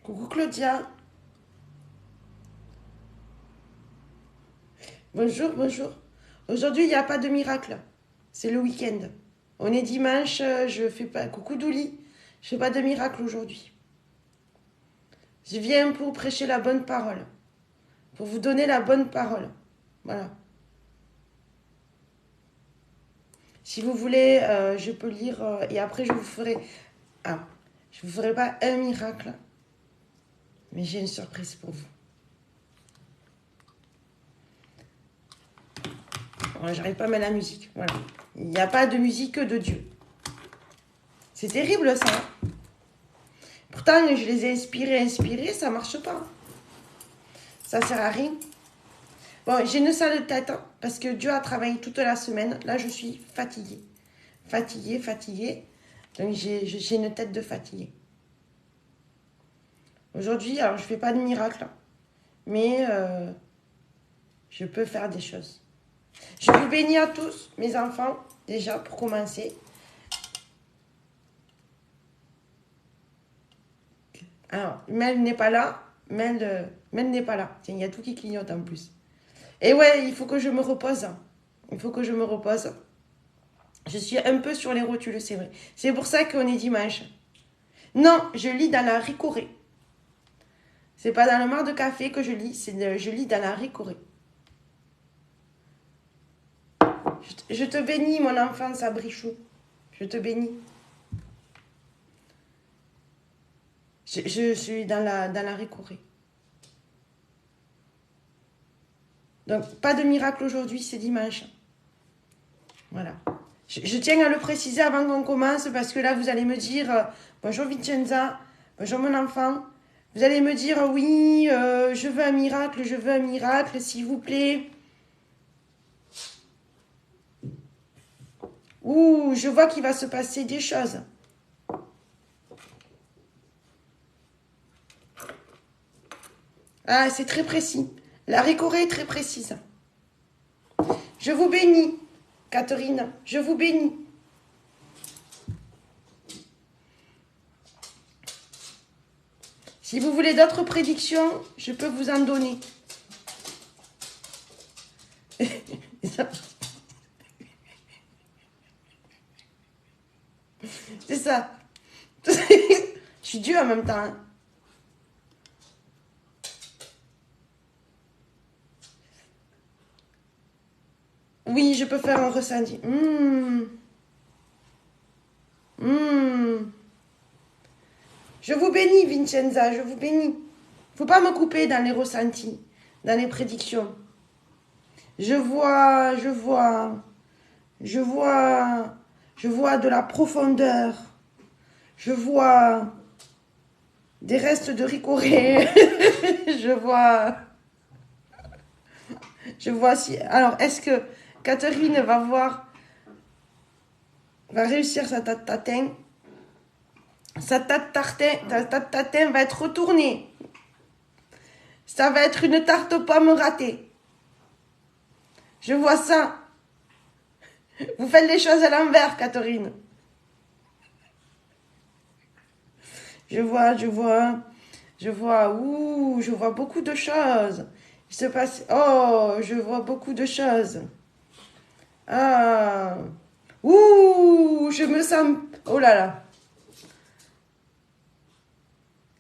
Coucou Claudia. Bonjour, bonjour. Aujourd'hui, il n'y a pas de miracle. C'est le week-end. On est dimanche, je fais pas... Coucou Douli. Je fais pas de miracle aujourd'hui. Je viens pour prêcher la bonne parole. Pour vous donner la bonne parole. Voilà. Si vous voulez, je peux lire et après je vous ferai... Ah, je vous ferai pas un miracle. Mais j'ai une surprise pour vous. Voilà, j'arrive pas à mettre la musique. Voilà. Il n'y a pas de musique de Dieu. C'est terrible ça. Pourtant, je les ai inspirés, ça marche pas. Ça sert à rien. Bon, j'ai une sale tête hein, parce que Dieu a travaillé toute la semaine. Là, je suis fatiguée. Fatiguée. Donc, j'ai une tête de fatiguée. Aujourd'hui, alors, je fais pas de miracle. Mais je peux faire des choses. Je vous bénis à tous, mes enfants, déjà, pour commencer. Alors, Mel n'est pas là. Mel n'est pas là. Tiens, il y a tout qui clignote en plus. Et ouais, il faut que je me repose. Il faut que je me repose. Je suis un peu sur les rotules, c'est vrai. C'est pour ça qu'on est dimanche. Non, je lis dans la ricorée. C'est pas dans le mar de café que je lis, je lis dans la ricorée. Je te bénis, mon enfant Sabrichou. Je te bénis. Je suis dans la ricorée. Donc, pas de miracle aujourd'hui, c'est dimanche. Voilà. Je tiens à le préciser avant qu'on commence, parce que là, vous allez me dire bonjour Vincenza, bonjour mon enfant. Vous allez me dire oui, je veux un miracle, s'il vous plaît. Ouh, je vois qu'il va se passer des choses. Ah, c'est très précis. La récorée est très précise. Je vous bénis, Catherine, je vous bénis. Si vous voulez d'autres prédictions, je peux vous en donner. C'est ça. Je suis Dieu en même temps. Hein. Oui, je peux faire un ressenti. Je vous bénis, Vincenza, je vous bénis. Faut pas me couper dans les ressentis, dans les prédictions. Je vois de la profondeur. Je vois des restes de ricoré. je vois si. Alors, est-ce que Catherine va réussir sa tatin? Sa tatin va être retournée. Ça va être une tarte aux pommes ratée. Je vois ça. Vous faites les choses à l'envers, Catherine. Je vois beaucoup de choses. Il se passe, oh, je vois beaucoup de choses. Ah, ouh, je me sens, oh là là.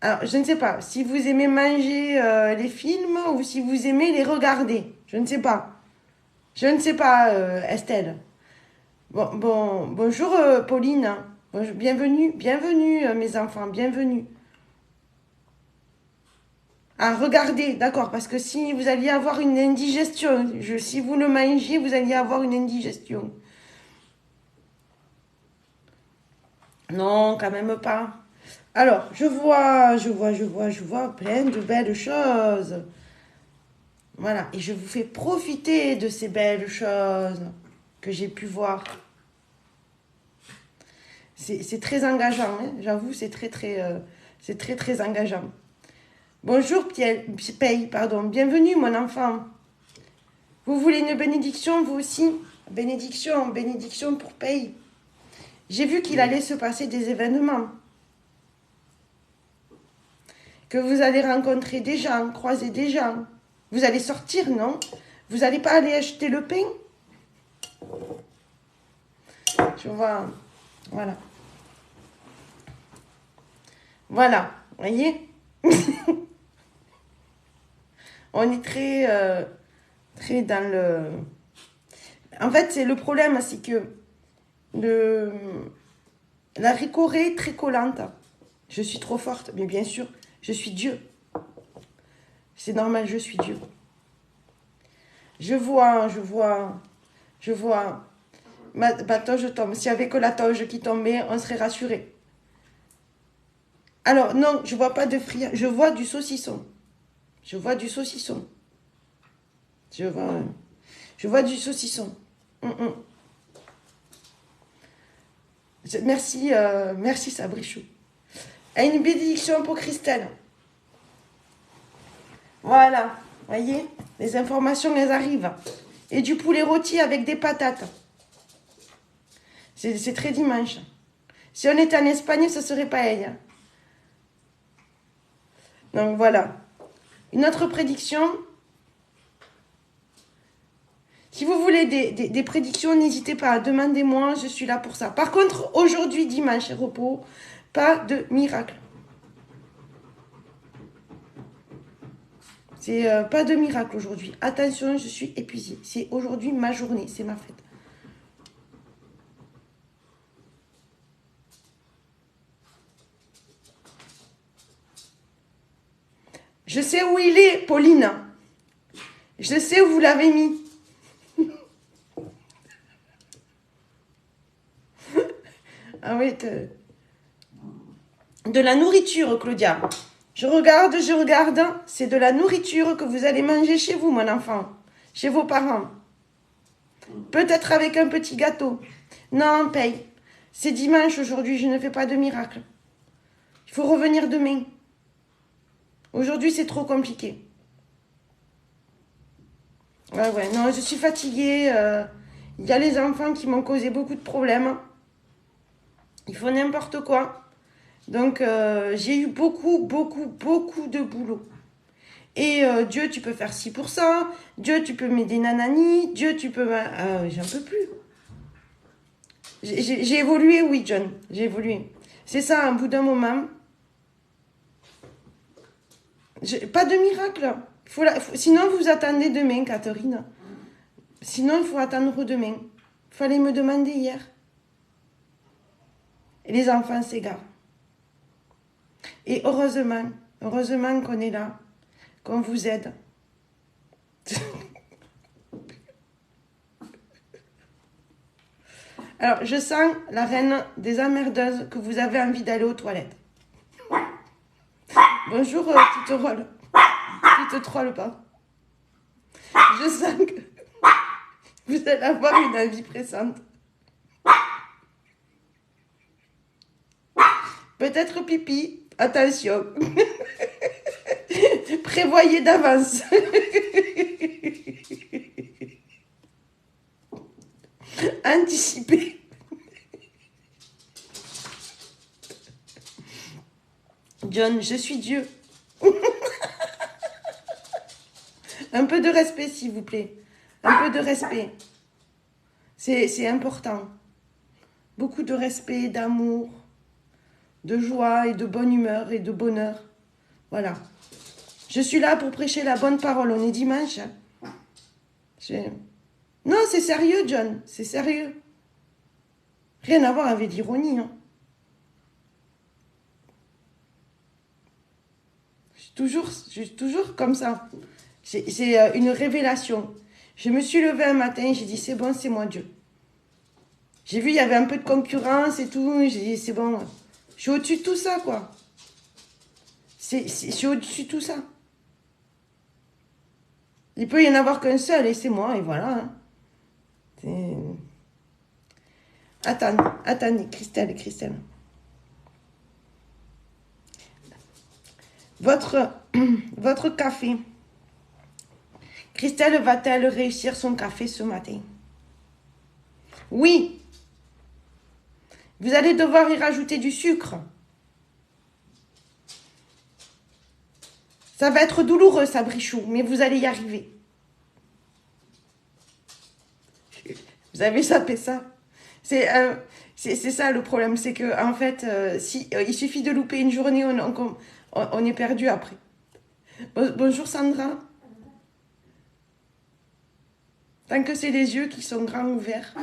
Alors, je ne sais pas si vous aimez manger les films ou si vous aimez les regarder. Je ne sais pas. Estelle. Bonjour Pauline. Bienvenue, mes enfants, bienvenue. Ah, regardez, d'accord, parce que si vous alliez avoir une indigestion, si vous le mangez, vous alliez avoir une indigestion. Non, quand même pas. Alors, je vois plein de belles choses. Voilà, et je vous fais profiter de ces belles choses que j'ai pu voir. C'est très engageant, hein, j'avoue, c'est très engageant. Bonjour, Paye, pardon. Bienvenue, mon enfant. Vous voulez une bénédiction, vous aussi? Bénédiction pour Paye. J'ai vu qu'il allait se passer des événements. que vous allez rencontrer des gens, croiser des gens. Vous allez sortir, non? Vous n'allez pas aller acheter le pain? Je vois, voilà. Voilà, voyez. On est très dans le... En fait, c'est le problème, c'est que la ricorée est très collante. Je suis trop forte, mais bien sûr, je suis Dieu. C'est normal, je suis Dieu. Je vois ma toge tombe. S'il n'y avait que la toge qui tombait, on serait rassuré. Alors, non, je vois pas de frire. Je vois du saucisson. Je vois du saucisson. Je vois du saucisson. Merci, merci Sabrichou. Et une bénédiction pour Christelle. Voilà, voyez, les informations, elles arrivent. Et du poulet rôti avec des patates. C'est très dimanche. Si on était en Espagne, ça serait pareil. Donc voilà. Une autre prédiction. Si vous voulez des prédictions, n'hésitez pas, demandez-moi, je suis là pour ça. Par contre, aujourd'hui, dimanche, repos, pas de miracle. C'est pas de miracle aujourd'hui. Attention, je suis épuisée. C'est aujourd'hui ma journée, c'est ma fête. Je sais où il est, Pauline. Je sais où vous l'avez mis. Ah oui, de la nourriture, Claudia. Je regarde. C'est de la nourriture que vous allez manger chez vous, mon enfant. Chez vos parents. Peut-être avec un petit gâteau. Non, paye. C'est dimanche aujourd'hui, je ne fais pas de miracle. Il faut revenir demain. Aujourd'hui, c'est trop compliqué. Ouais, non, je suis fatiguée. Il y a les enfants qui m'ont causé beaucoup de problèmes. Ils font n'importe quoi. Donc, j'ai eu beaucoup de boulot. Et Dieu, tu peux faire ci pour ça. Dieu, tu peux m'aider nanani. Dieu, tu peux... j'en peux plus. J'ai évolué, oui, John. J'ai évolué. C'est ça, un bout d'un moment. Pas de miracle. Sinon, vous attendez demain, Catherine. Sinon, il faut attendre demain. Il fallait me demander hier. Et les enfants s'égarent. Et heureusement qu'on est là, qu'on vous aide. Alors, je sens la reine des emmerdeuses que vous avez envie d'aller aux toilettes. Bonjour, tu te rôles. Tu te trolles pas. Je sens que vous allez avoir une envie pressante. Peut-être pipi. Attention. Prévoyez d'avance. Anticipez. John, je suis Dieu. Un peu de respect, s'il vous plaît. Un peu de respect. C'est important. Beaucoup de respect, d'amour, de joie et de bonne humeur et de bonheur. Voilà. Je suis là pour prêcher la bonne parole. On est dimanche. Non, c'est sérieux, John. C'est sérieux. Rien à voir avec l'ironie. Hein. Je suis toujours comme ça. C'est une révélation. Je me suis levée un matin, j'ai dit, c'est bon, c'est moi Dieu. J'ai vu, il y avait un peu de concurrence et tout. J'ai dit, c'est bon. Je suis au-dessus de tout ça, quoi. Je suis au-dessus de tout ça. Il peut y en avoir qu'un seul, et c'est moi, et voilà. Hein. Attendez, Christelle. Votre café. Christelle va-t-elle réussir son café ce matin? Oui. Vous allez devoir y rajouter du sucre. Ça va être douloureux, ça, Brichou, mais vous allez y arriver. Vous avez sapé ça. C'est ça le problème, c'est que en fait, il suffit de louper une journée, on est perdu après. Bonjour Sandra. Tant que c'est les yeux qui sont grands ouverts.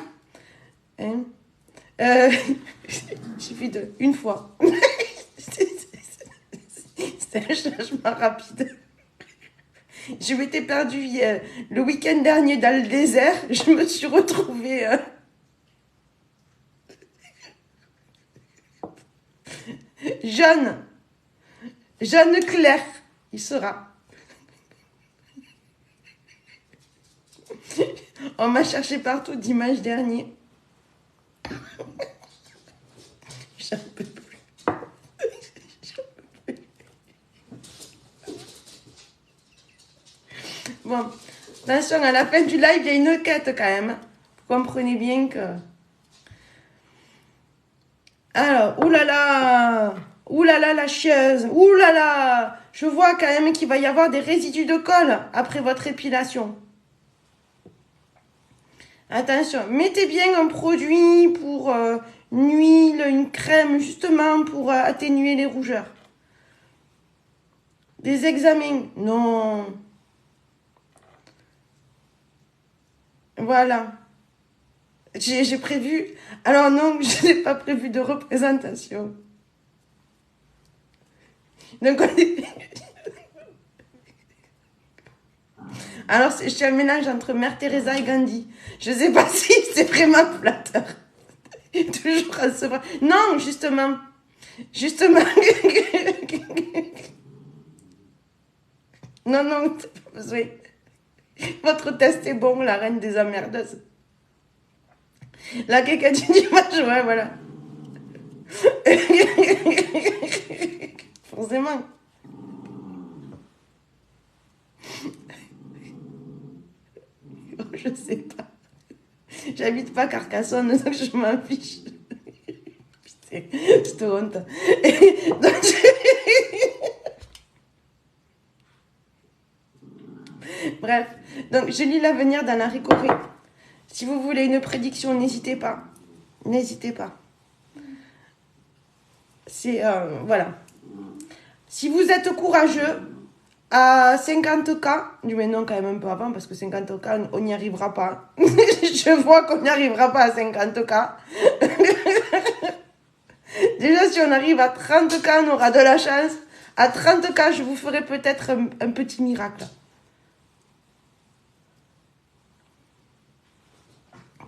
Hein, il suffit de... Une fois. C'est un changement rapide. Je m'étais perdue le week-end dernier dans le désert. Je me suis retrouvée... Jeanne Claire, il sera. On m'a cherché partout dimanche dernier. J'en peux plus. Bon, attention, à la fin du live, il y a une quête quand même. Vous comprenez bien que... Alors, oulala, la chieuse, oulala, je vois quand même qu'il va y avoir des résidus de colle après votre épilation. Attention, mettez bien un produit pour une huile, une crème, justement pour atténuer les rougeurs. Des examens, non. Voilà. J'ai prévu... Alors non, je n'ai pas prévu de représentation. Donc, alors, c'est un mélange entre Mère Teresa et Gandhi. Je ne sais pas si c'est vraiment flatteur. Toujours à se voir. Non, justement. Non, t'as pas besoin. Votre test est bon, la reine des emmerdeuses. La caca du dimanche, ouais, voilà. Forcément. Je sais pas. J'habite pas Carcassonne, donc je m'en fiche. Putain, je te honte. Bref, donc je lis l'avenir d'Anna Ricoré. Si vous voulez une prédiction, n'hésitez pas. N'hésitez pas. C'est, voilà. Si vous êtes courageux, à 50K, mais non, quand même un peu avant, parce que 50K, on n'y arrivera pas. Je vois qu'on n'y arrivera pas à 50K. Déjà, si on arrive à 30K, on aura de la chance. À 30K, je vous ferai peut-être un petit miracle.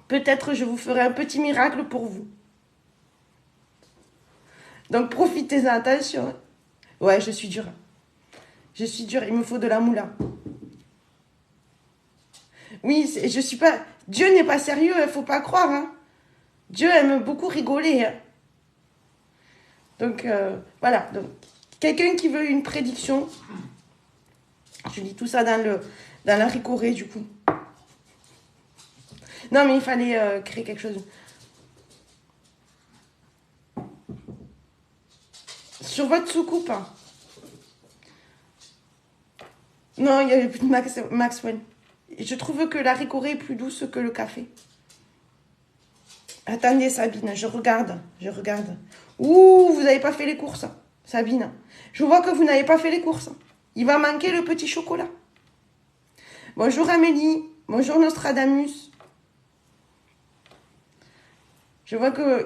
Peut-être je vous ferai un petit miracle pour vous. Donc, profitez-en, attention. Ouais, je suis dure. Je suis dure, il me faut de la moula. Oui, je suis pas... Dieu n'est pas sérieux, il ne faut pas croire. Hein. Dieu aime beaucoup rigoler. Hein. Donc, voilà. Donc, quelqu'un qui veut une prédiction, je lis tout ça dans la ricorée, du coup. Non, mais il fallait créer quelque chose. Sur votre soucoupe. Hein. Non, il n'y avait plus de Maxwell. Je trouve que la ricorée est plus douce que le café. Attendez, Sabine, je regarde. Ouh, vous n'avez pas fait les courses, Sabine. Je vois que vous n'avez pas fait les courses. Il va manquer le petit chocolat. Bonjour Amélie. Bonjour Nostradamus. Je vois que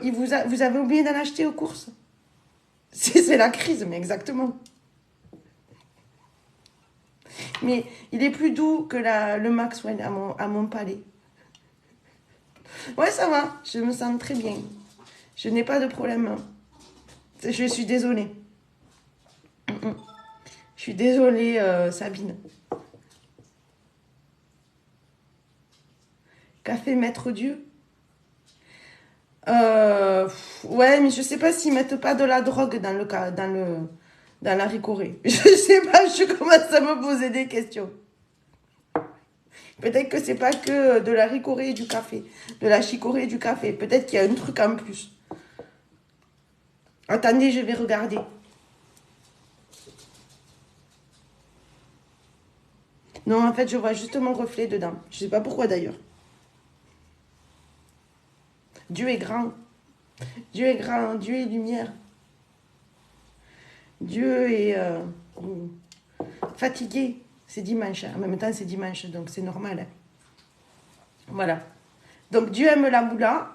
vous avez oublié d'en acheter aux courses. C'est la crise, mais exactement. Mais il est plus doux que le Maxwell à mon palais. Ouais, ça va. Je me sens très bien. Je n'ai pas de problème. Je suis désolée. Je suis désolée, Sabine. Café Maître Dieu. Ouais, mais je sais pas s'ils mettent pas de la drogue dans la ricorée. Je sais pas, je commence à me poser des questions. Peut-être que c'est pas que de la ricorée et du café, de la chicorée et du café. Peut-être qu'il y a un truc en plus. Attendez, je vais regarder. Non, en fait, je vois juste mon reflet dedans. Je sais pas pourquoi d'ailleurs. Dieu est grand. Dieu est grand. Dieu est lumière. Dieu est fatigué. C'est dimanche. En même temps, c'est dimanche, donc c'est normal. Hein. Voilà. Donc Dieu aime la moula.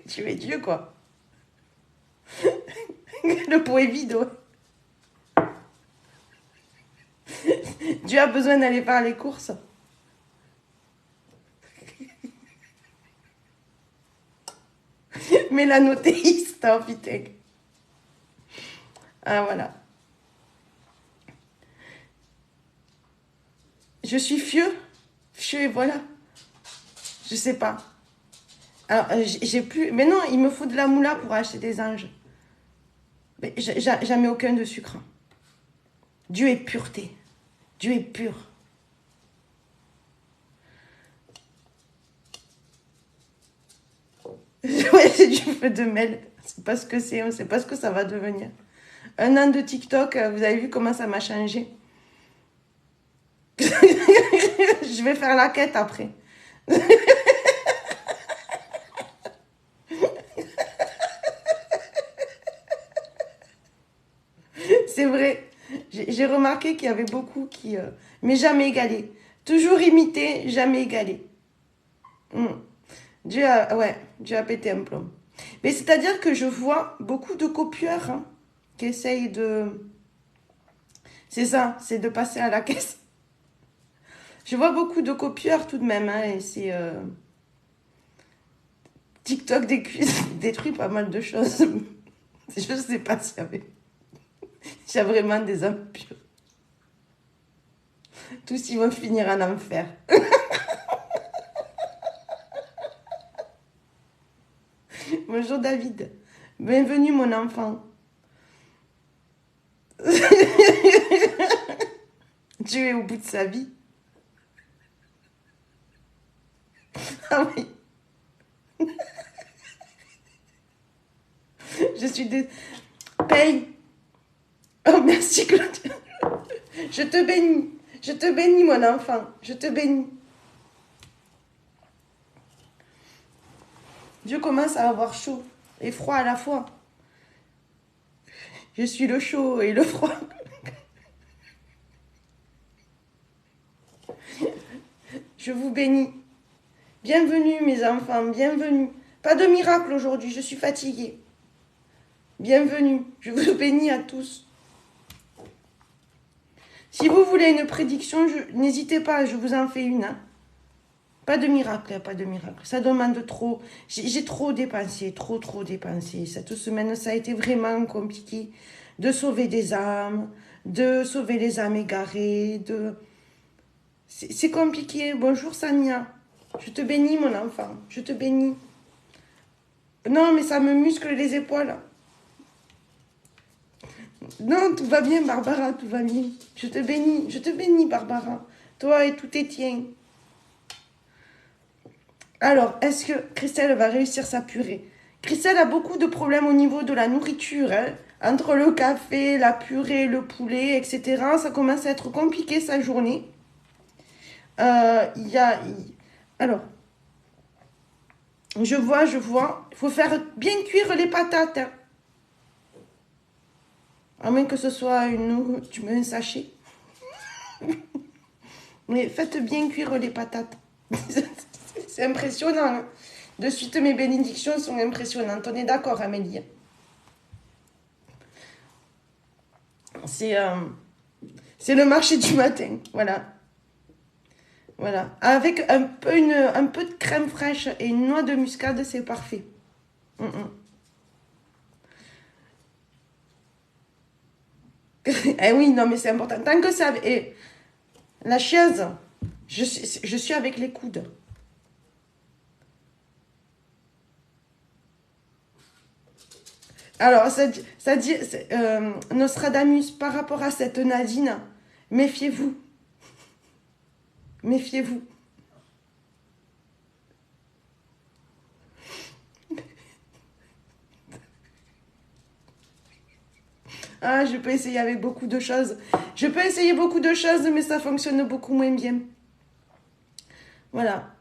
Tu es Dieu, quoi. Le pot est vide. Ouais. Dieu a besoin d'aller faire les courses. Mélanothéiste, oh putain. Ah, voilà. Je suis fieux. Fieux et voilà. Je sais pas. Alors, j'ai plus... Mais non, il me faut de la moula pour acheter des anges. Mais jamais aucun de sucre. Dieu est pureté. Dieu est pur. Ouais, c'est du feu de mêle. C'est pas ce que c'est, on sait pas ce que ça va devenir. Un an de TikTok, vous avez vu comment ça m'a changé. Je vais faire la quête après. C'est vrai. J'ai remarqué qu'il y avait beaucoup qui... mais jamais égalé. Toujours imité, jamais égalé. Mm. Dieu a pété un plomb. Mais c'est-à-dire que je vois beaucoup de copieurs hein, qui essayent de... C'est ça, c'est de passer à la caisse. Je vois beaucoup de copieurs tout de même. Hein, et c'est... TikTok détruit pas mal de choses. Je ne sais pas s'il y avait... J'ai vraiment des impurs. Tous ils vont finir en enfer. Bonjour David. Bienvenue mon enfant. Dieu est au bout de sa vie. Ah oui. Je suis des... Paye. Oh merci Claude. Je te bénis. Je te bénis mon enfant. Je te bénis. Dieu commence à avoir chaud et froid à la fois. Je suis le chaud et le froid. Je vous bénis. Bienvenue mes enfants, bienvenue. Pas de miracle aujourd'hui, je suis fatiguée. Bienvenue, je vous bénis à tous. Si vous voulez une prédiction, n'hésitez pas, je vous en fais une. Hein. Pas de miracle, pas de miracle. Ça demande trop. J'ai trop dépensé, trop dépensé. Cette semaine, ça a été vraiment compliqué de sauver des âmes, de sauver les âmes égarées. C'est compliqué. Bonjour Sania. Je te bénis mon enfant, je te bénis. Non, mais ça me muscle les épaules. Non, tout va bien Barbara, tout va bien. Je te bénis Barbara. Toi et tous tes tiens. Alors, est-ce que Christelle va réussir sa purée? Christelle a beaucoup de problèmes au niveau de la nourriture. Hein. Entre le café, la purée, le poulet, etc. Ça commence à être compliqué sa journée. Alors, je vois. Il faut faire bien cuire les patates. Hein. À moins que ce soit tu mets un sachet. Mais faites bien cuire les patates. C'est impressionnant. Hein. De suite, mes bénédictions sont impressionnantes. On est d'accord, Amélie. C'est le marché du matin. Voilà. Voilà. Avec un peu de crème fraîche et une noix de muscade, c'est parfait. Eh oui, non, mais c'est important. Tant que ça... Et la chaise, je suis avec les coudes. Alors, ça dit Nostradamus, par rapport à cette Nadine, méfiez-vous. Méfiez-vous. Ah, je peux essayer avec beaucoup de choses. Je peux essayer beaucoup de choses, mais ça fonctionne beaucoup moins bien. Voilà.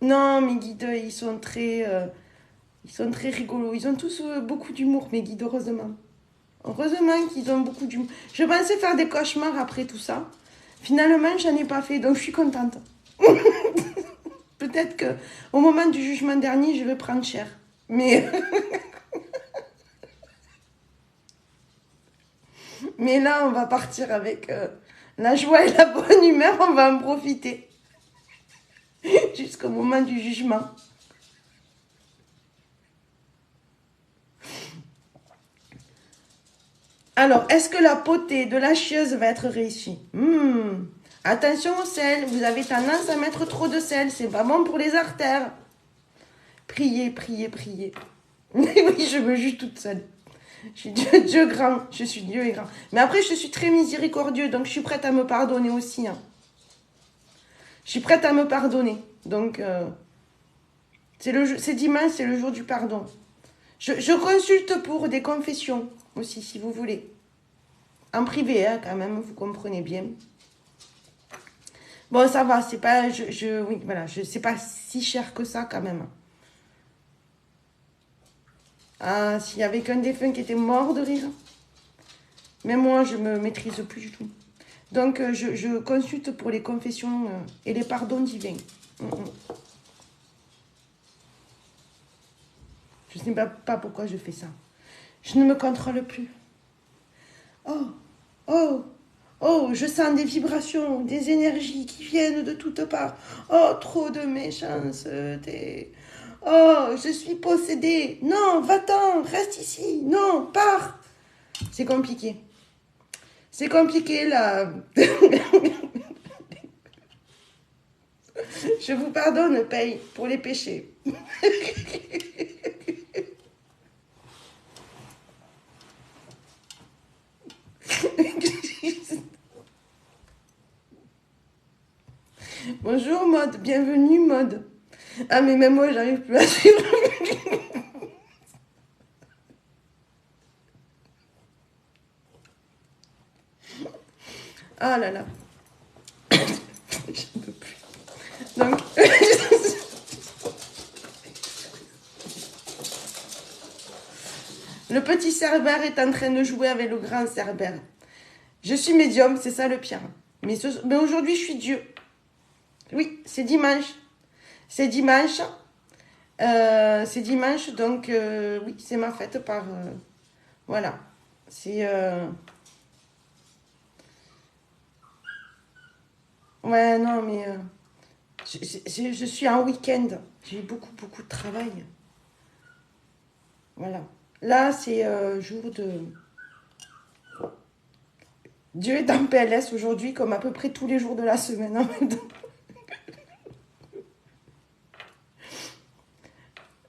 Non, mes guides, ils sont très rigolos. Ils ont tous beaucoup d'humour, mes guides, heureusement. Heureusement qu'ils ont beaucoup d'humour. Je pensais faire des cauchemars après tout ça. Finalement, j'en ai pas fait, donc je suis contente. Peut-être que au moment du jugement dernier, je vais prendre cher. Mais, mais là, on va partir avec la joie et la bonne humeur. On va en profiter jusqu'au moment du jugement. Alors, est-ce que la potée de la chieuse va être réussie? Attention au sel, vous avez tendance à mettre trop de sel, c'est pas bon pour les artères. Priez, priez, priez. Oui, je me juge toute seule. Je suis Dieu, Dieu grand, je suis Dieu et grand. Mais après, je suis très miséricordieux, donc je suis prête à me pardonner aussi. Hein. Je suis prête à me pardonner. Donc, c'est dimanche, c'est le jour du pardon. Je consulte pour des confessions aussi, si vous voulez. En privé, hein, quand même, vous comprenez bien. Bon, ça va, c'est pas, oui, voilà, c'est pas si cher que ça, quand même. Ah, s'il y avait qu'un défunt qui était mort de rire. Même moi, je me maîtrise plus du tout. Donc, je consulte pour les confessions et les pardons divins. Je ne sais pas pourquoi je fais ça. Je ne me contrôle plus. Oh, oh, oh, je sens des vibrations, des énergies qui viennent de toutes parts. Oh, trop de méchanceté. Oh, je suis possédée. Non, va-t'en, reste ici. Non, pars. C'est compliqué. C'est compliqué là. Je vous pardonne, paye, pour les péchés. Bonjour Maude, bienvenue Maude. Ah mais même moi j'arrive plus à suivre. Ah là là. J'en peux plus. Donc, le petit Cerbère est en train de jouer avec le grand Cerbère. Je suis médium, c'est ça le pire. Mais aujourd'hui je suis Dieu. Oui, c'est dimanche. C'est dimanche. C'est dimanche, donc oui, c'est ma fête par... voilà. C'est... ouais, non, mais... je suis en week-end. J'ai beaucoup, beaucoup de travail. Voilà. Là, c'est jour de... Dieu est en PLS aujourd'hui, comme à peu près tous les jours de la semaine. Hein.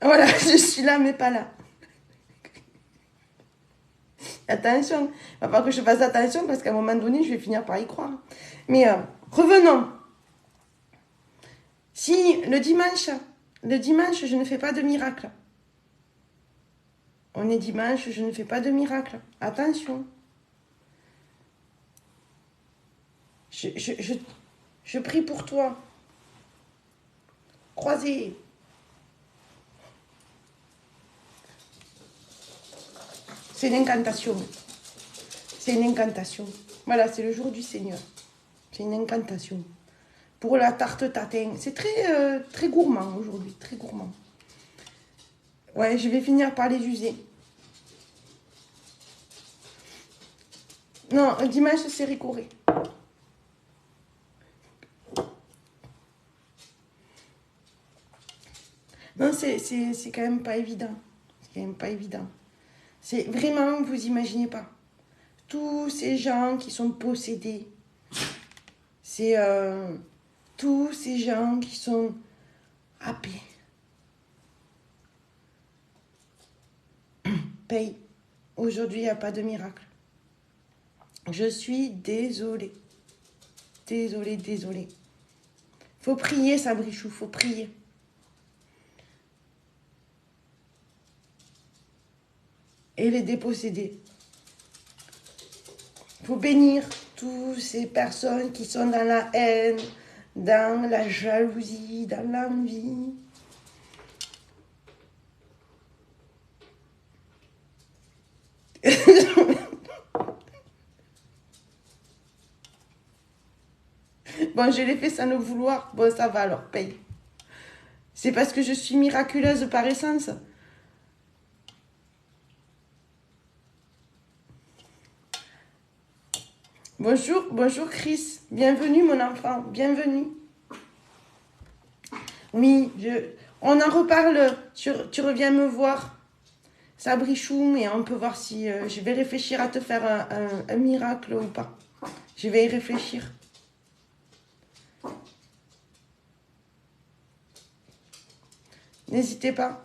Voilà, je suis là, mais pas là. Attention, il va falloir que je fasse attention parce qu'à un moment donné, je vais finir par y croire. Mais revenons. Si le dimanche, je ne fais pas de miracle. On est dimanche, je ne fais pas de miracle. Attention. Je prie pour toi. Croisez. C'est une incantation. C'est une incantation. Voilà, c'est le jour du Seigneur. C'est une incantation. Pour la tarte tatin. C'est très, très gourmand aujourd'hui. Très gourmand. Ouais, je vais finir par les user. Non, dimanche, c'est ricoré. Non, c'est quand même pas évident. C'est quand même pas évident. C'est vraiment, vous imaginez pas. Tous ces gens qui sont possédés. C'est tous ces gens qui sont happés. Paye. Aujourd'hui, il n'y a pas de miracle. Je suis désolée. Désolée, désolée. Faut prier, Sabrichou, faut prier. et les déposséder. Il faut bénir toutes ces personnes qui sont dans la haine, dans la jalousie, dans l'envie. Bon, je l'ai fait sans le vouloir. Bon, ça va alors, paye. C'est parce que je suis miraculeuse par essence. Bonjour, bonjour Chris. Bienvenue mon enfant, bienvenue. Oui, on en reparle. Tu reviens me voir. Sabrichoum, et on peut voir si je vais réfléchir à te faire un miracle ou pas. Je vais y réfléchir. N'hésitez pas.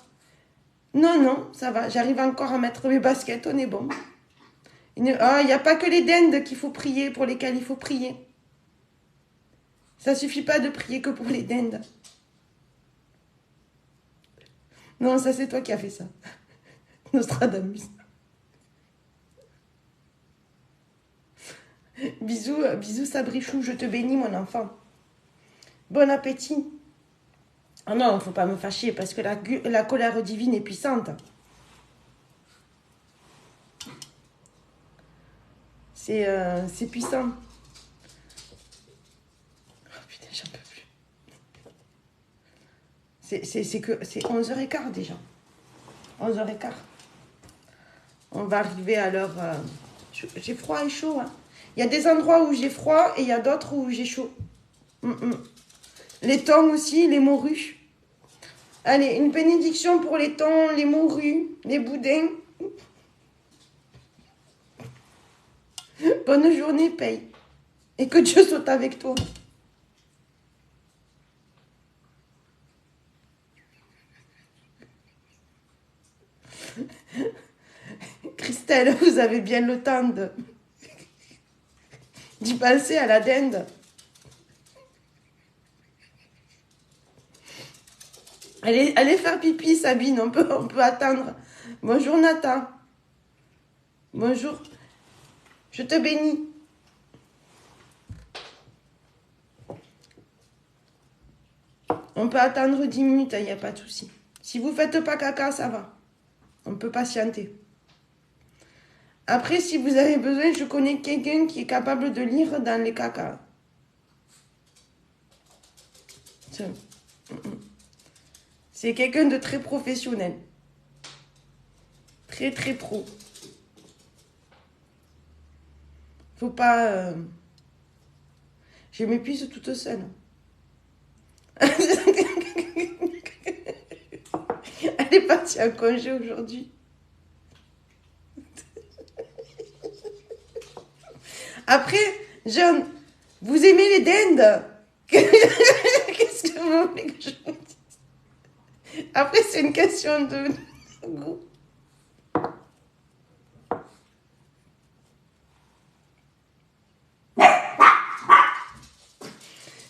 Non, non, ça va. J'arrive encore à mettre mes baskets, on est bon. Il n'y a pas que les dindes qu'il faut prier, pour lesquelles il faut prier. Ça suffit pas de prier que pour les dindes. Non, ça c'est toi qui as fait ça. Nostradamus. Bisous, bisous Sabrichou, je te bénis mon enfant. Bon appétit. Ah non, il ne faut pas me fâcher parce que la colère divine est puissante. C'est puissant. Oh putain, j'en peux plus. C'est 11h15 déjà. 11h15. On va arriver à l'heure... j'ai froid et chaud. Hein. Il y a des endroits où j'ai froid et il y a d'autres où j'ai chaud. Les thons aussi, les morues. Allez, une bénédiction pour les thons, les morues, les boudins. Bonne journée, paye. Et que Dieu soit avec toi. Christelle, vous avez bien le temps d'y penser à la dinde. Allez faire pipi, Sabine, on peut attendre. Bonjour, Nathan. Bonjour. Je te bénis. On peut attendre 10 minutes, il n'y a pas de souci. Si vous ne faites pas caca, ça va. On peut patienter. Après, si vous avez besoin, je connais quelqu'un qui est capable de lire dans les cacas. C'est quelqu'un de très professionnel. Très, très pro. Faut pas... Je m'épuise toute seule. Elle est partie en congé aujourd'hui. Après, John, vous aimez les dindes? Qu'est-ce que vous voulez que je vous dise? Après, c'est une question de goût.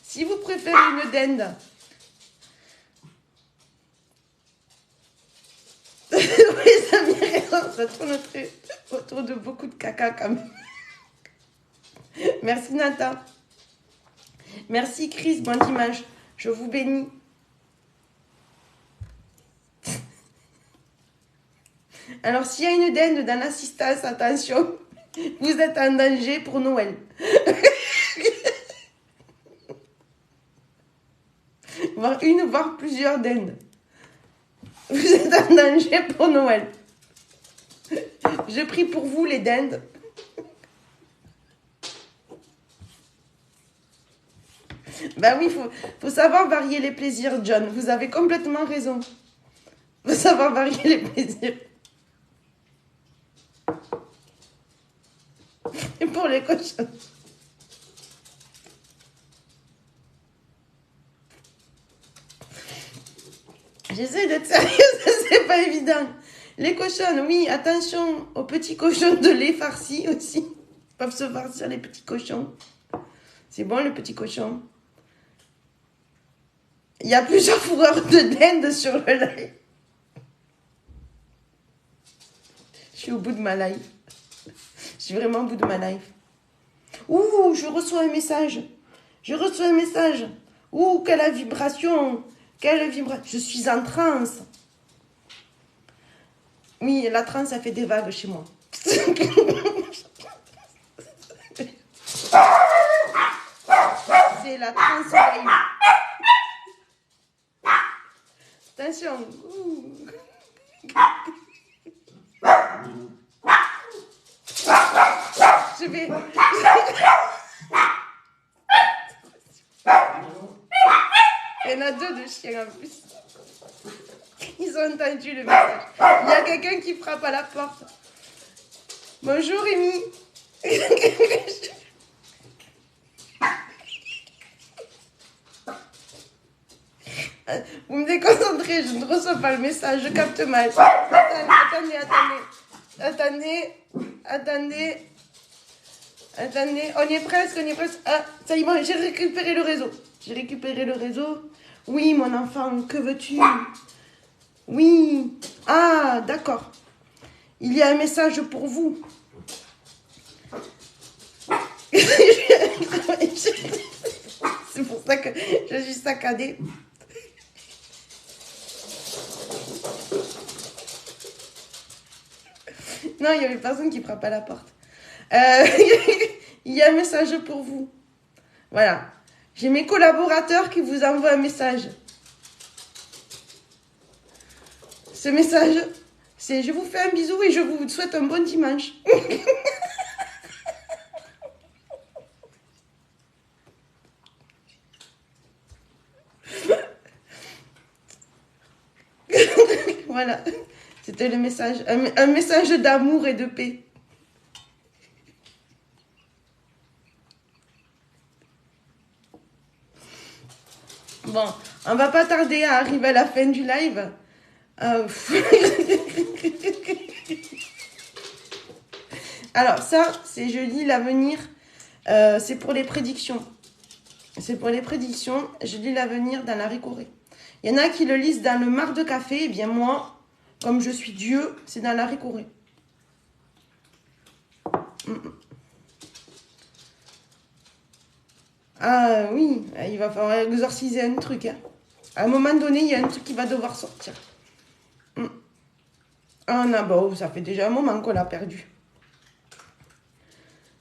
Si vous préférez une dinde, oui, ça m'y raison, ça tourne autour de beaucoup de caca quand même. Merci Nathan. Merci Chris, bon dimanche. Je vous bénis. Alors, s'il y a une dinde dans l'assistance, attention, vous êtes en danger pour Noël. Voire plusieurs dindes. Vous êtes en danger pour Noël. Je prie pour vous, les dindes. Ben oui, faut savoir varier les plaisirs, John. Vous avez complètement raison. Faut savoir varier les plaisirs. Et pour les cochons. J'essaie d'être sérieuse, c'est pas évident. Les cochons, oui, attention aux petits cochons de lait farci aussi. Ils peuvent se farcir les petits cochons. C'est bon, les petits cochons. Il y a plusieurs fourreurs de dinde sur le live. Je suis au bout de ma life. Je suis vraiment au bout de ma life. Ouh, je reçois un message. Je reçois un message. Ouh, quelle vibration. Quelle vibration. Je suis en transe. Oui, la transe, ça fait des vagues chez moi. C'est la transe live. Attention. Ouh. Je vais... Il y en a deux de chiens en plus. Ils ont entendu le message. Il y a quelqu'un qui frappe à la porte. Bonjour Rémi. Vous me déconcentrez, je ne reçois pas le message, je capte mal. Attendez, on y est presque. Ah, ça y est, bon, j'ai récupéré le réseau. Oui, mon enfant, que veux-tu? Oui. Ah, d'accord. Il y a un message pour vous. C'est pour ça que je suis saccadée. Non, il y avait personne qui frappe à la porte. Il y a un message pour vous. Voilà. J'ai mes collaborateurs qui vous envoient un message. Ce message, c'est je vous fais un bisou et je vous souhaite un bon dimanche. Voilà. C'était le message. Un message d'amour et de paix. Bon, on va pas tarder à arriver à la fin du live. Alors ça, c'est je lis l'avenir. C'est pour les prédictions. Je lis l'avenir dans la Ricoré. Il y en a qui le lisent dans le mar de café. Eh bien moi, comme je suis Dieu, c'est dans la Ricoré. Ah oui, il va falloir exorciser un truc. Hein. À un moment donné, il y a un truc qui va devoir sortir. Ah non, bon, ça fait déjà un moment qu'on l'a perdu.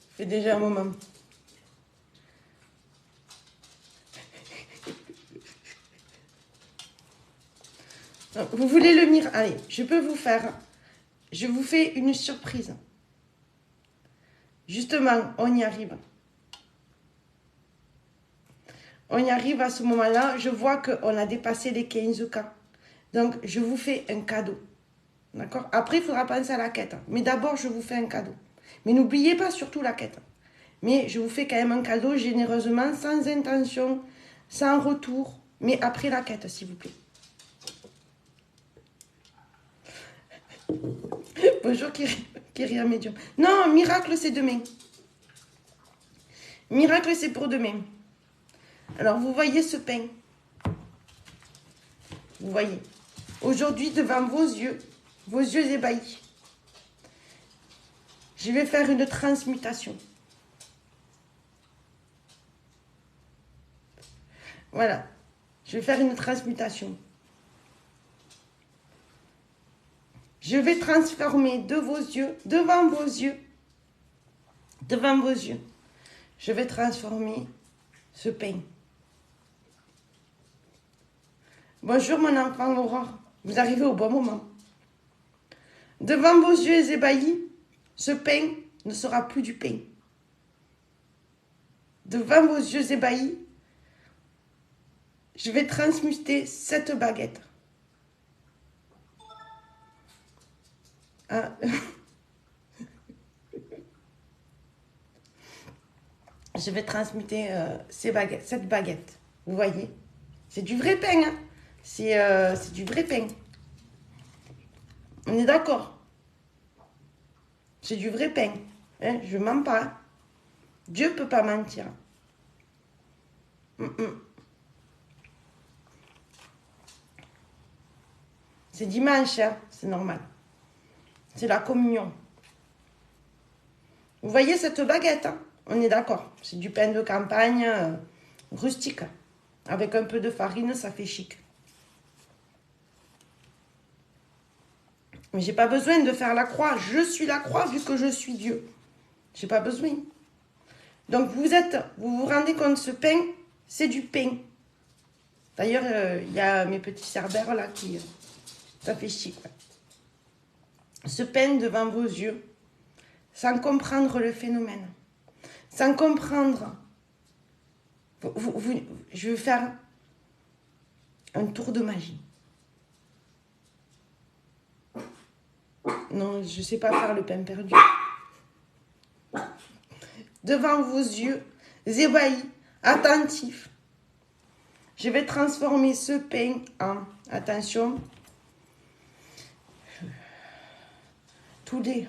Ça fait déjà un moment. Vous voulez le mire? Allez, je vous fais une surprise. Justement, on y arrive. On y arrive à ce moment-là. Je vois qu'on a dépassé les 15K. Donc, je vous fais un cadeau. D'accord? Après, il faudra penser à la quête. Mais d'abord, je vous fais un cadeau. Mais n'oubliez pas surtout la quête. Mais je vous fais quand même un cadeau généreusement, sans intention, sans retour. Mais après la quête, s'il vous plaît. Bonjour, Kyria Medium. Non, miracle, c'est demain. Miracle, c'est pour demain. Alors, vous voyez ce pain. Vous voyez. Aujourd'hui, devant vos yeux ébahis, je vais faire une transmutation. Voilà. Je vais faire une transmutation. Je vais transformer devant vos yeux, je vais transformer ce pain. Bonjour mon enfant Aurore, vous arrivez au bon moment. Devant vos yeux ébahis, ce pain ne sera plus du pain. Devant vos yeux ébahis, je vais transmuter cette baguette. Ah. Je vais transmuter cette baguette. Vous voyez? C'est du vrai pain. Hein? C'est du vrai pain. On est d'accord? C'est du vrai pain. Hein? Je ne mens pas. Dieu ne peut pas mentir. C'est dimanche, hein? C'est normal. C'est la communion. Vous voyez cette baguette, hein? On est d'accord. C'est du pain de campagne rustique. Avec un peu de farine, ça fait chic. Mais j'ai pas besoin de faire la croix. Je suis la croix vu que je suis Dieu. J'ai pas besoin. Donc vous vous rendez compte, ce pain, c'est du pain. D'ailleurs, il y a mes petits cerbères là qui... ça fait chic. Ouais. Ce pain devant vos yeux, sans comprendre le phénomène. Sans comprendre. Je vais faire un tour de magie. Non, je ne sais pas faire le pain perdu. Devant vos yeux, ébahis, attentifs, je vais transformer ce pain en, attention, tout il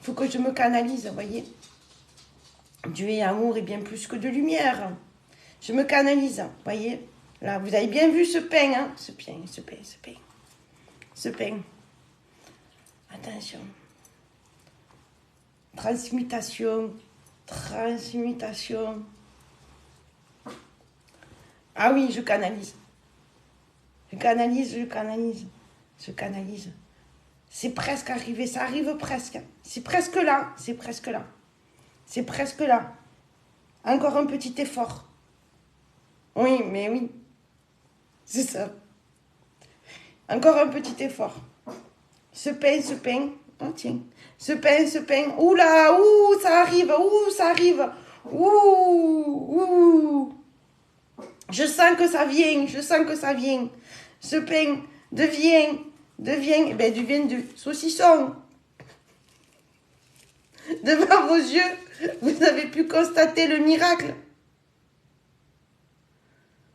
faut que je me canalise, vous voyez. Dieu est amour et bien plus que de lumière. Je me canalise, vous voyez. Là, vous avez bien vu ce pain, hein? Ce pain. Attention. Transmutation. Ah oui, je canalise. Je canalise. C'est presque arrivé, ça arrive presque. C'est presque là. Encore un petit effort. Oui, mais oui. C'est ça. Encore un petit effort. Ce pain. Oh, tiens. Ce pain. Ouh là, ça arrive. Ouh. Je sens que ça vient. Ce pain devient du saucisson. Devant vos yeux, vous avez pu constater le miracle.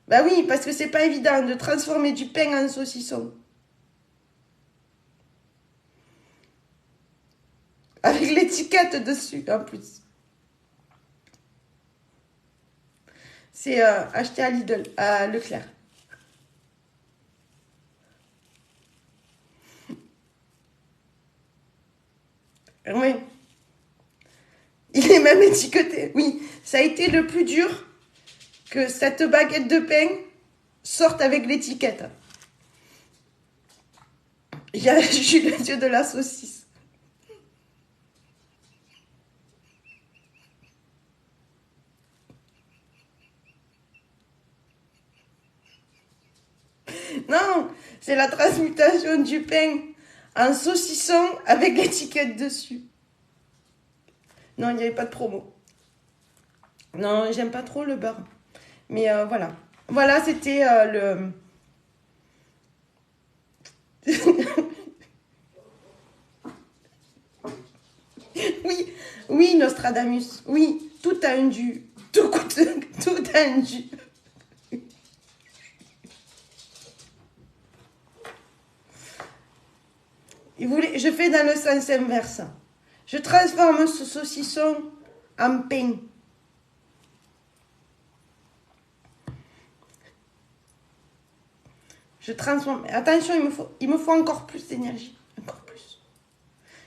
Ben oui, parce que c'est pas évident de transformer du pain en saucisson. Avec l'étiquette dessus, en plus. C'est acheté à Lidl, à Leclerc. Oui. Il est même étiqueté. Oui, ça a été le plus dur que cette baguette de pain sorte avec l'étiquette. J'ai le dieu de la saucisse. Non, c'est la transmutation du pain en saucisson avec l'étiquette dessus. Non, il n'y avait pas de promo. Non, j'aime pas trop le beurre. Mais voilà. Voilà, c'était le... Oui, Nostradamus. Oui, tout a un dû. Tout a un dû. Je fais dans le sens inverse. Je transforme ce saucisson en pain. Je transforme. Attention, il me faut encore plus d'énergie. Encore plus.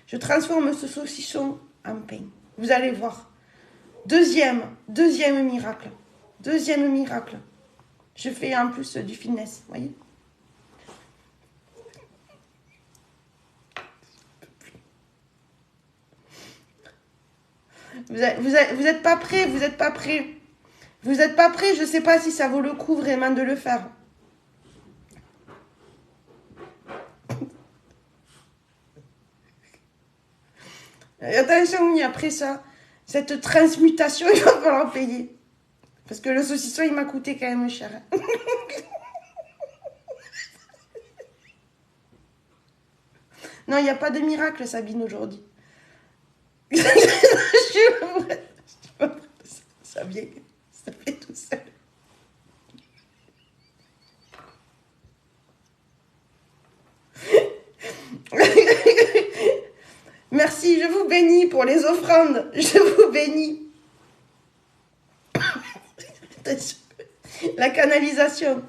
Je transforme ce saucisson en pain. Vous allez voir. Deuxième miracle. Je fais en plus du fitness. Vous voyez? Vous êtes pas prêts, je ne sais pas si ça vaut le coup vraiment de le faire. Et attention, oui, après ça, cette transmutation, il va falloir payer. Parce que le saucisson, il m'a coûté quand même cher. Non, il n'y a pas de miracle, Sabine, aujourd'hui. Ça vient, ça fait tout seul. Merci, je vous bénis pour les offrandes. Je vous bénis. La canalisation.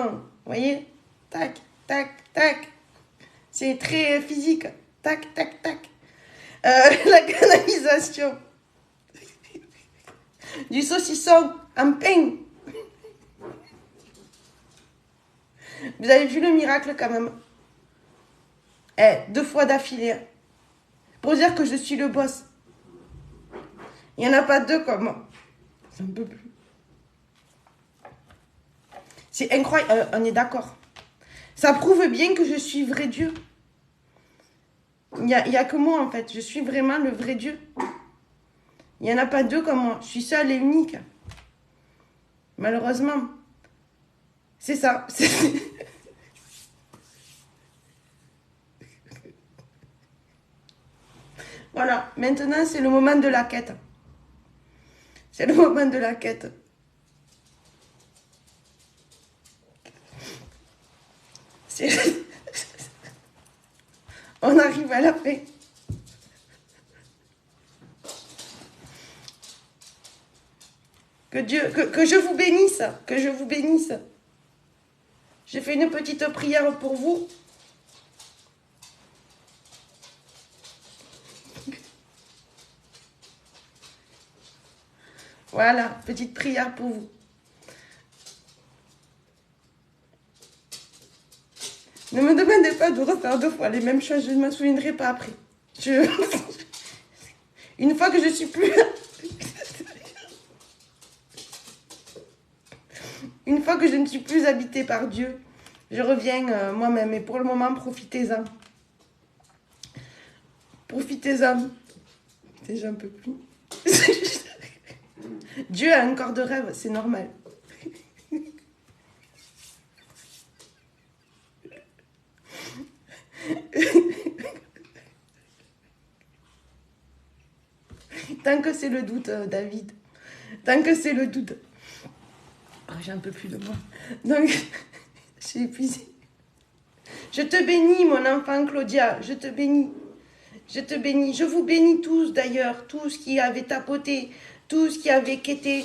Vous voyez? Tac. C'est très physique. Tac, tac, tac. La canalisation. Du saucisson en pain. Vous avez vu le miracle quand même. 2 fois d'affilée. Pour dire que je suis le boss. Il n'y en a pas 2 comme moi. Ça ne peut plus. C'est incroyable. On est d'accord. Ça prouve bien que je suis vrai Dieu. Il n'y a que moi en fait. Je suis vraiment le vrai Dieu. Il n'y en a pas 2 comme moi. Je suis seule et unique. Malheureusement. C'est ça. Voilà. Maintenant, c'est le moment de la quête. C'est le moment de la quête. On arrive à la fin. Que je vous bénisse. Que je vous bénisse. J'ai fait une petite prière pour vous. Voilà, petite prière pour vous. Ne me demandez pas de refaire 2 fois les mêmes choses, je ne m'en souviendrai pas après. Une fois que je suis plus... Une fois que je ne suis plus habitée par Dieu, je reviens moi-même. Et pour le moment, profitez-en. Profitez-en. Déjà un peu plus. Dieu a un corps de rêve, c'est normal. Tant que c'est le doute, David. Tant que c'est le doute. Oh, j'ai un peu plus de moi. Donc, j'ai épuisé. Je te bénis, mon enfant Claudia. Je te bénis. Je te bénis. Je vous bénis tous, d'ailleurs. Tous qui avaient tapoté. Tous qui avaient quêté.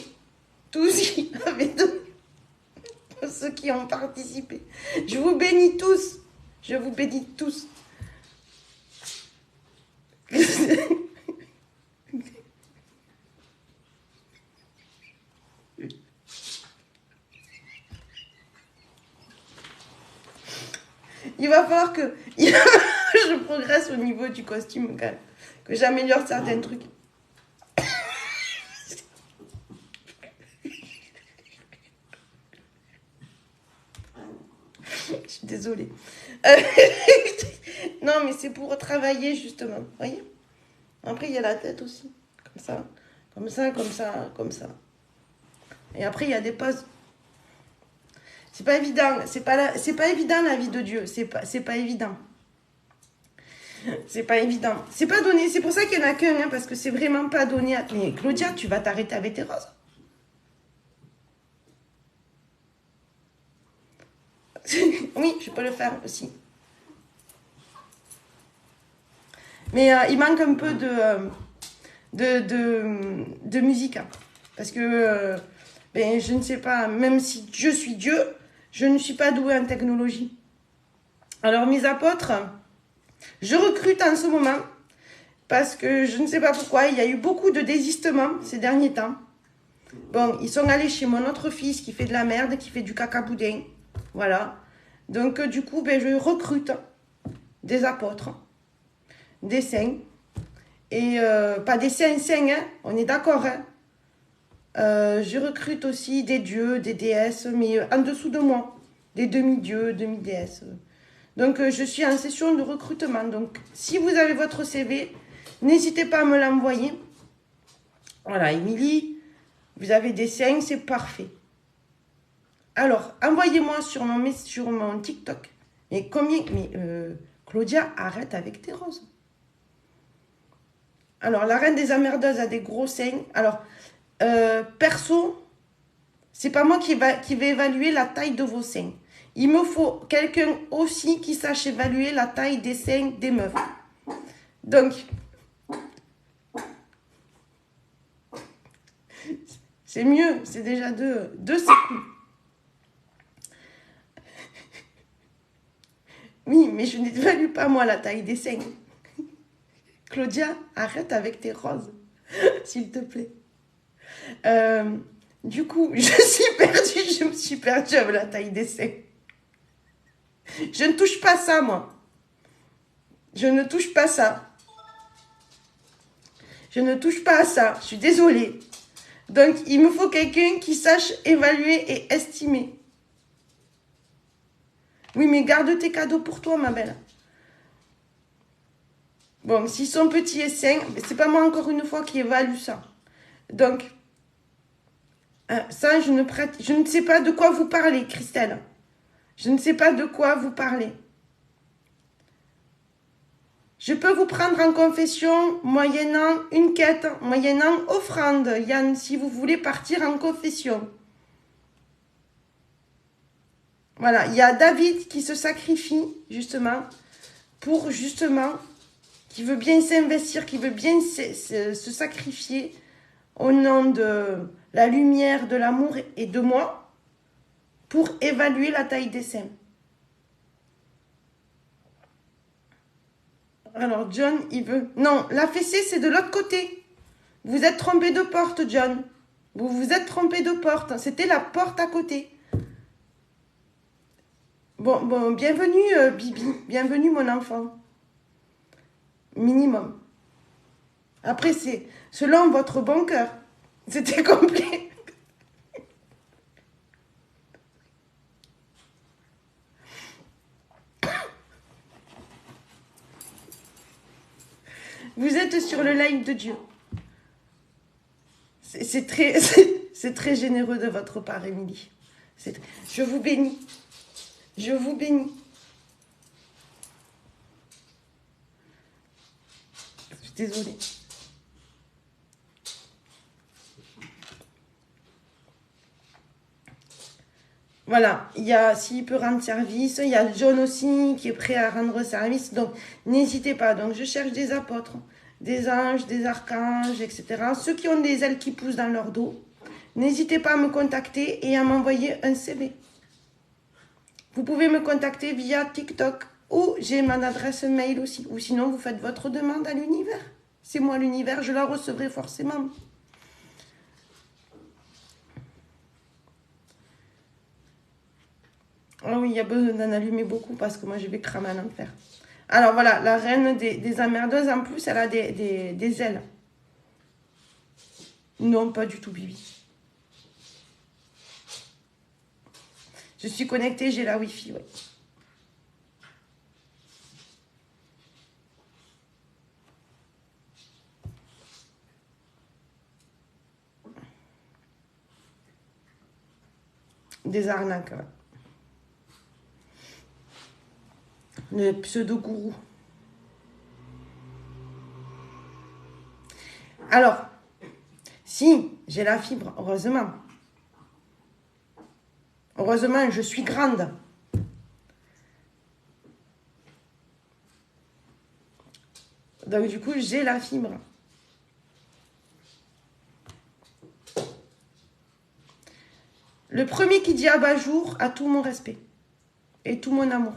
Tous qui avaient donné. Ceux qui ont participé. Je vous bénis tous. Je vous bénis tous. Il va falloir que je progresse au niveau du costume, quand même. Que j'améliore certains trucs. Je suis désolée. Non, mais c'est pour travailler, justement. Vous voyez? Après, il y a la tête aussi. Comme ça, comme ça, comme ça, comme ça. Et après, il y a des pauses. C'est pas évident. C'est pas évident, la vie de Dieu. C'est pas évident. C'est pas évident. C'est pas donné. C'est pour ça qu'il y en a qu'un, hein, parce que c'est vraiment pas donné à... Mais Claudia, tu vas t'arrêter avec tes roses. Oui, je peux le faire aussi. Mais il manque un peu de musique. Hein. Parce que, ben, je ne sais pas, même si je suis Dieu, je ne suis pas douée en technologie. Alors, mes apôtres, je recrute en ce moment, parce que je ne sais pas pourquoi, il y a eu beaucoup de désistements ces derniers temps. Bon, ils sont allés chez mon autre fils qui fait de la merde, qui fait du caca boudin. Voilà. Donc, du coup, ben, je recrute des apôtres, des saints. Et pas des saints, hein, on est d'accord. Hein. Je recrute aussi des dieux, des déesses, mais en dessous de moi. Des demi-dieux, demi-déesses. Donc, je suis en session de recrutement. Donc, si vous avez votre CV, n'hésitez pas à me l'envoyer. Voilà, Émilie, vous avez des saints, c'est parfait. Alors, envoyez-moi sur mon TikTok. Mais combien... Mais Claudia, arrête avec tes roses. Alors, la reine des emmerdeuses a des gros seins. Alors, perso, c'est pas moi qui vais évaluer la taille de vos seins. Il me faut quelqu'un aussi qui sache évaluer la taille des seins des meufs. Donc, c'est mieux. C'est déjà deux c'est cool. Oui, mais je n'évalue pas, moi, la taille des seins. Claudia, arrête avec tes roses, s'il te plaît. Du coup, je me suis perdue avec la taille des seins. Je ne touche pas ça, moi. Je ne touche pas ça. Je ne touche pas à ça. Je suis désolée. Donc, il me faut quelqu'un qui sache évaluer et estimer. Oui, mais garde tes cadeaux pour toi, ma belle. Bon, s'ils sont petits et sains, c'est pas moi encore une fois qui évalue ça. Donc, ça, je ne sais pas de quoi vous parlez, Christelle. Je ne sais pas de quoi vous parlez. Je peux vous prendre en confession moyennant une quête, moyennant offrande, Yann, si vous voulez partir en confession. Voilà, il y a David qui se sacrifie, justement, pour, justement, qui veut bien s'investir, qui veut bien se sacrifier au nom de la lumière, de l'amour et de moi, pour évaluer la taille des seins. Alors, John, il veut... Non, la fessée, c'est de l'autre côté. Vous êtes trompé de porte, John. Vous vous êtes trompé de porte. C'était la porte à côté. Bon, bienvenue, Bibi. Bienvenue, mon enfant. Minimum. Après, c'est selon votre bon cœur. C'était complet. Vous êtes sur le live de Dieu. C'est très généreux de votre part, Émilie. Je vous bénis. Je vous bénis. Je suis désolée. Voilà, s'il peut rendre service, il y a John aussi qui est prêt à rendre service. Donc, n'hésitez pas. Donc, je cherche des apôtres, des anges, des archanges, etc. Ceux qui ont des ailes qui poussent dans leur dos. N'hésitez pas à me contacter et à m'envoyer un CV. Vous pouvez me contacter via TikTok ou j'ai mon adresse mail aussi. Ou sinon, vous faites votre demande à l'univers. C'est moi l'univers, je la recevrai forcément. Ah oui, il y a besoin d'en allumer beaucoup parce que moi, je vais cramer en enfer. Alors voilà, la reine des emmerdeuses, en plus, elle a des ailes. Non, pas du tout, Bibi. Je suis connectée, j'ai la Wi-Fi, ouais. Des arnaques, ouais. Le pseudo-gourou. Alors, si, j'ai la fibre, heureusement. Heureusement, je suis grande. Donc, du coup, j'ai la fibre. Le premier qui dit abat-jour a tout mon respect et tout mon amour.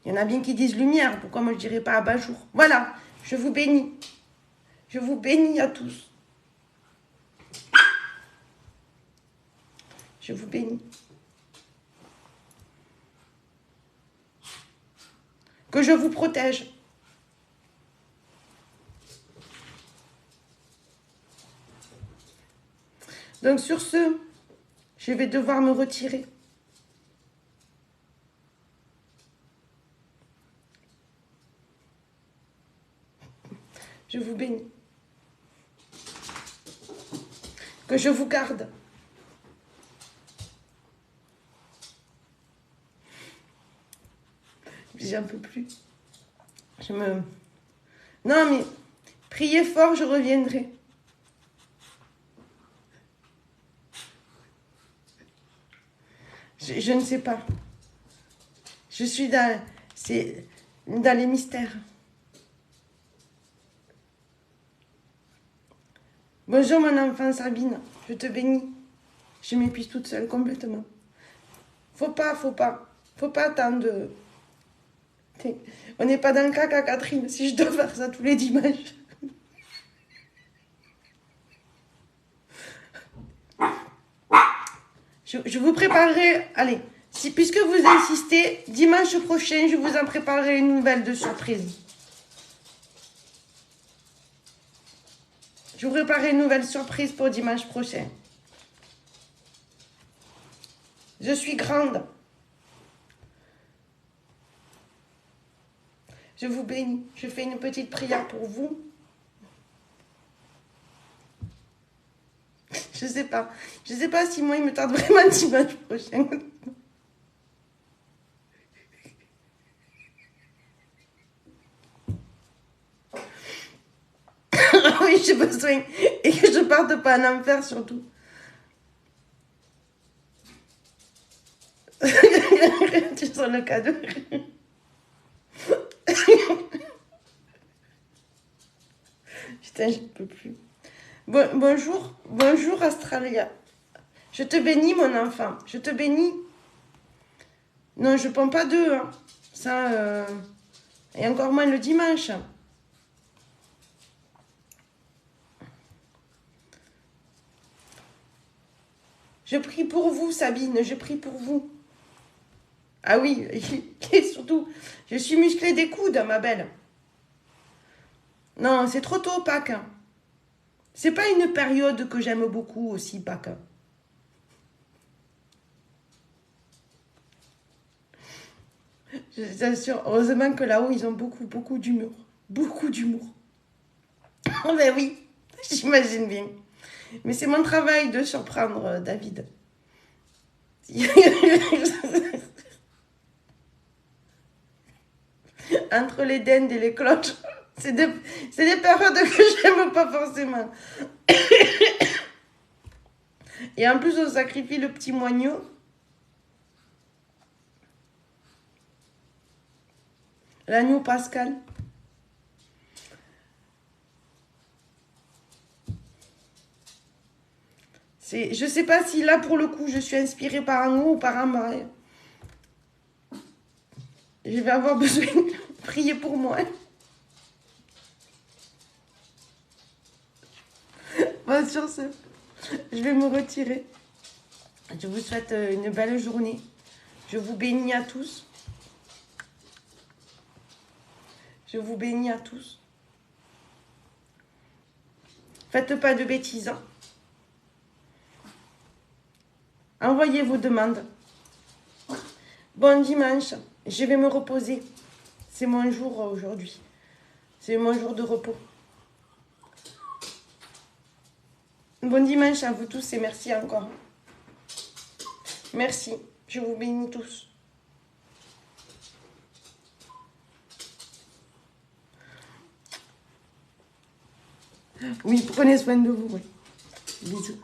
Il y en a bien qui disent lumière. Pourquoi moi je dirais pas abat-jour? Voilà, je vous bénis. Je vous bénis à tous. Je vous bénis. Que je vous protège. Donc sur ce, je vais devoir me retirer. Je vous bénis. Que je vous garde. J'en peux plus. Non, mais priez fort, je reviendrai. Je ne sais pas. Je suis dans les mystères. Bonjour mon enfant Sabine, je te bénis. Je m'épuise toute seule complètement. Faut pas attendre. On n'est pas dans le caca, Catherine, si je dois faire ça tous les dimanches. Je vous préparerai, allez, puisque vous insistez, dimanche prochain, je vous en préparerai une nouvelle de surprise. Je vous préparerai une nouvelle surprise pour dimanche prochain. Je suis grande. Je vous bénis. Je fais une petite prière pour vous. Je sais pas. Je sais pas si moi, il me tarde vraiment dimanche prochain. Oui, j'ai besoin. Et que je parte pas en enfer, surtout. Tu sens le cadeau. Putain, je ne peux plus. Bonjour Australia. Je te bénis, mon enfant. Je te bénis. Non, je ne prends pas deux. Hein. Ça, et encore moins le dimanche. Je prie pour vous, Sabine. Je prie pour vous. Ah oui, et surtout, je suis musclée des coudes, ma belle. Non, c'est trop tôt, Pâques. C'est pas une période que j'aime beaucoup aussi, Pâques. Je t'assure, heureusement que là-haut, ils ont beaucoup d'humour. Beaucoup d'humour. Oh ben oui, j'imagine bien. Mais c'est mon travail de surprendre David. Entre les dindes et les cloches. C'est des périodes que j'aime pas forcément. Et en plus, on sacrifie le petit moignon. L'agneau pascal. Je sais pas si là, pour le coup, je suis inspirée par un haut ou par un bas. Je vais avoir besoin de prier pour moi. Bon, sur ce, je vais me retirer. Je vous souhaite une belle journée. Je vous bénis à tous. Je vous bénis à tous. Faites pas de bêtises. Hein. Envoyez vos demandes. Bon dimanche. Je vais me reposer. C'est mon jour aujourd'hui. C'est mon jour de repos. Bon dimanche à vous tous et merci encore. Merci. Je vous bénis tous. Oui, prenez soin de vous. Oui. Bisous.